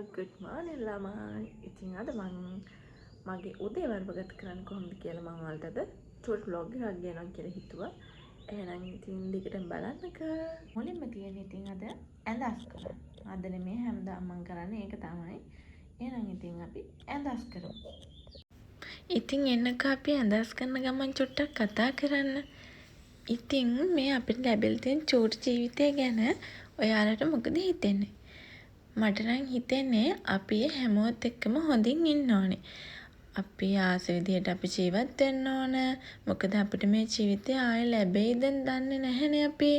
good morning ළමයි. ඉතින් අද මම මගේ උදේ වර්ගගත කරන්න කොහොමද කියලා මම ඔයාලට අද ෂෝට් vlog එකක් ගෙනනවා කියලා හිතුවා. එහෙනම් ඉතින් දිගටම බලන්නක. මුලින්ම තියෙන්නේ ඉතින් අද ඇඳස් කරන්න. අද නෙමෙයි හැමදාම මම කරන්නේ ඒක තමයි. එහෙනම් ඉතින් අපි ඇඳස් කරමු. ඉතින් එන්නකෝ අපි ඇඳස් කරන ගමන් චුට්ටක් කතා කරන්න. ඉතින් මේ අපිට ලැබිලා තියෙන චූටි ජීවිතය ගැන ඔයාලට මොකද හිතෙන්නේ? මට නම් හිතෙන්නේ අපි හැමෝත් එක්කම හොඳින් ඉන්න ඕනේ. අපි ආස විදියට අපි ජීවත් වෙන්න ඕන. මොකද අපිට මේ ජීවිතය ආයෙ ලැබෙයිද දන්නේ නැහැනේ අපි.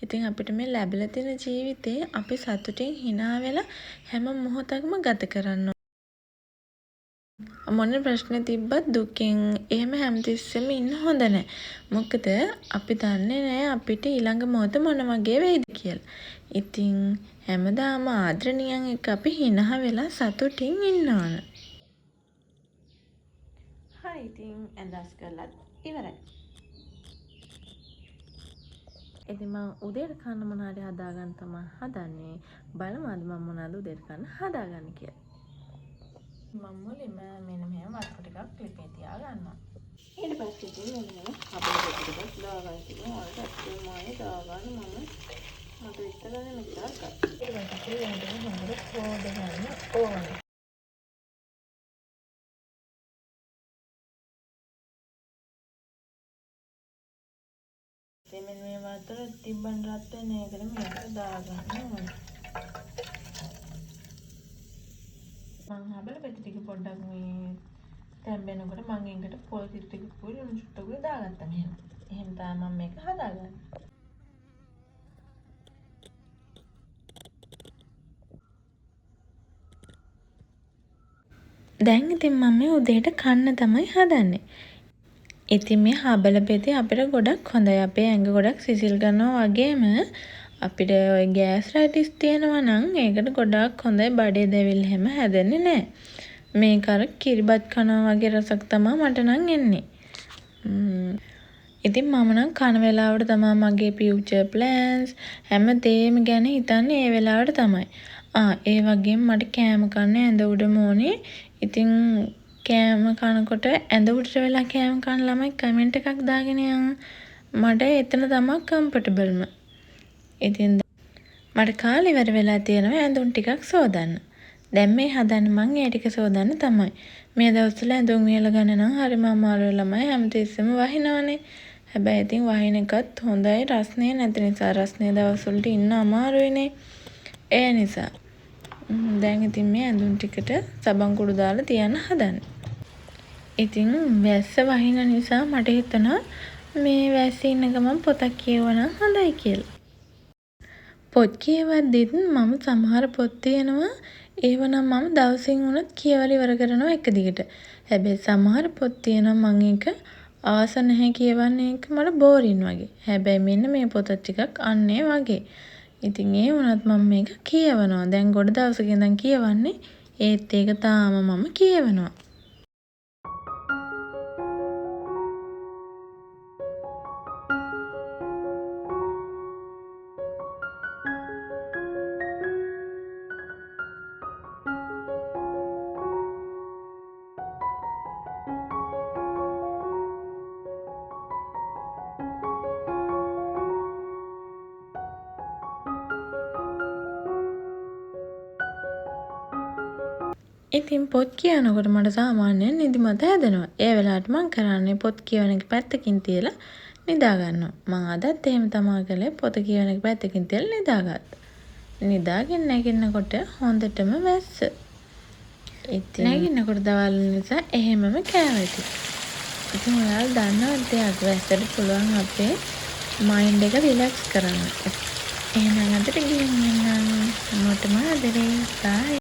ඉතින් අපිට මේ ලැබිලා තියෙන ජීවිතේ අපි සතුටින් hina වෙලා හැම මොහොතක්ම ගත කරන්න මොන ප්‍රශ්න තිබ්බත් දුකින් එහෙම හැමතිස්සෙම ඉන්න හොඳ නැහැ. මොකද අපි දන්නේ නැහැ අපිට ඊළඟ මොහොත මොන වගේ වෙයිද කියලා. ඉතින් හැමදාම ආදරණියන් එක්ක අපි hina වෙලා සතුටින් ඉන්න ඕන. හරි ඉතින් ඇඳස් කරලා ඉවරයි. ඉතින් මම උදේට කන්න මොනවාරි හදාගන්න තමයි හදන්නේ. බලමු අද මම මොනවද උදේට කන්න හදාගන්නේ කියලා. මම මුලින්ම මෙන්න මෙහෙම වත්ක ටිකක් ක්ලිපේ තියා ගන්නවා. ඊට පස්සේ ඉතින් මෙන්න මෙහෙම කබල් ටිකක් දාගන්න තියෙනවා. ඔයාලට ඇත්තටම ආයේ දාගන්න මට විතරනේ මෙතන ගත්තා. ඊට පස්සේ වෙනදට හොඳට හොද ගන්න ඕනේ. මෙන්න මේ වතුර තිබ්බන් රත් වෙන එකට මේකට දාගන්න ඕනේ. මං හබල පෙති ටික පොඩ්ඩක් මේ තැම්බෙනකොට මං එකට පොල් කිරි ටික පුරි උණු චුට්ටකුයි දාගත්තා මෙහෙම. එහෙම තමයි මම මේක හදාගන්නේ. දැන් ඉතින් මම මේ උදේට කන්න තමයි හදන්නේ. ඉතින් මේ හබල පෙති අපිට ගොඩක් හොඳයි. අපේ ඇඟ ගොඩක් සිසිල් කරනවා වගේම අපිට ওই ගෑස් රයිටිස් තියෙනවා නම් ඒකට ගොඩාක් හොඳයි. බඩේ දැවිල්ල හැම හැදෙන්නේ නැහැ. මේක අර කිරිබත් කනවා වගේ රසක් තමයි මට නම් එන්නේ. ඉතින් මම නම් කන වෙලාවට තමයි මගේ ෆියුචර් ප්ලෑන්ස් හැම දෙයක්ම ගැන හිතන්නේ ඒ වෙලාවට තමයි. ඒ වගේම මට කෑම කන්න ඇඳ උඩම ඕනේ. ඉතින් කෑම කනකොට ඇඳ උඩට වෙලා කෑම කන ළමයි කමෙන්ට් එකක් දාගෙන යන්න. මට එතන තමයි කම්ෆර්ටබල්ම. ඉතින් මට කාලේ ඉවර වෙලා තියෙනවා ඇඳුම් ටිකක් සෝදන්න. දැන් මේ හදන්නේ මං ඒ ටික සෝදන්න තමයි. මේ දවස්වල ඇඳුම් වියලා ගන්න නම් හරිම අමාරු ළමයි හැමතිස්සෙම වහිනවනේ. හැබැයි ඉතින් වහින එකත් හොඳයි රස්නේ නැති නිසා රස්නේ දවස්වලට ඉන්න අමාරුයිනේ. ඒ නිසා දැන් ඉතින් මේ ඇඳුම් ටිකට සබන් කුඩු දාලා තියන්න හදන්නේ. ඉතින් වැස්ස වහින නිසා මට හිතුණා මේ වැස්සේ ඉන්න ගමන් පොතක් කියවනම් හොඳයි කියලා. පොත් කියවද්දිත් මම සමහර පොත් තියෙනවා ඒව නම් මම දවසින් උනත් කියවලා ඉවර කරනවා එක දිගට. හැබැයි සමහර පොත් තියෙනවා මම ඒක ආස නැහැ කියවන්නේ ඒක මට බෝරින් වගේ. හැබැයි මෙන්න මේ පොත ටිකක් අන්නේ වගේ. ඉතින් ඒ වුණත් මම මේක කියවනවා. දැන් ගොඩ දවසක ඉඳන් කියවන්නේ. ඒත් ඒක තාම මම කියවනවා. ඉතින් පොත් කියනකොට මට සාමාන්‍යයෙන් නිදිමත හැදෙනවා. ඒ වෙලාවට මම කරන්නේ පොත් කියවන එක පැත්තකින් තියලා නිදා ගන්නවා. මම අදත් එහෙම තමයි කළේ. පොත කියවන එක පැත්තකින් තියලා නිදාගත්තා. නිදාගෙන නැගිටිනකොට හොඳටම වැස්ස. ඉතින් නැගිටිනකොට දවල් නිසා එහෙමම කෑවටි. ඉතින් ඔයාලා දන්නවද දෙයක් වැස්සට පුළුවන් අපේ මයින්ඩ් එක රිලැක්ස් කරන්න. එහෙනම් අදට ගිහින් එන්න. මොටම ආදරේ. බයි.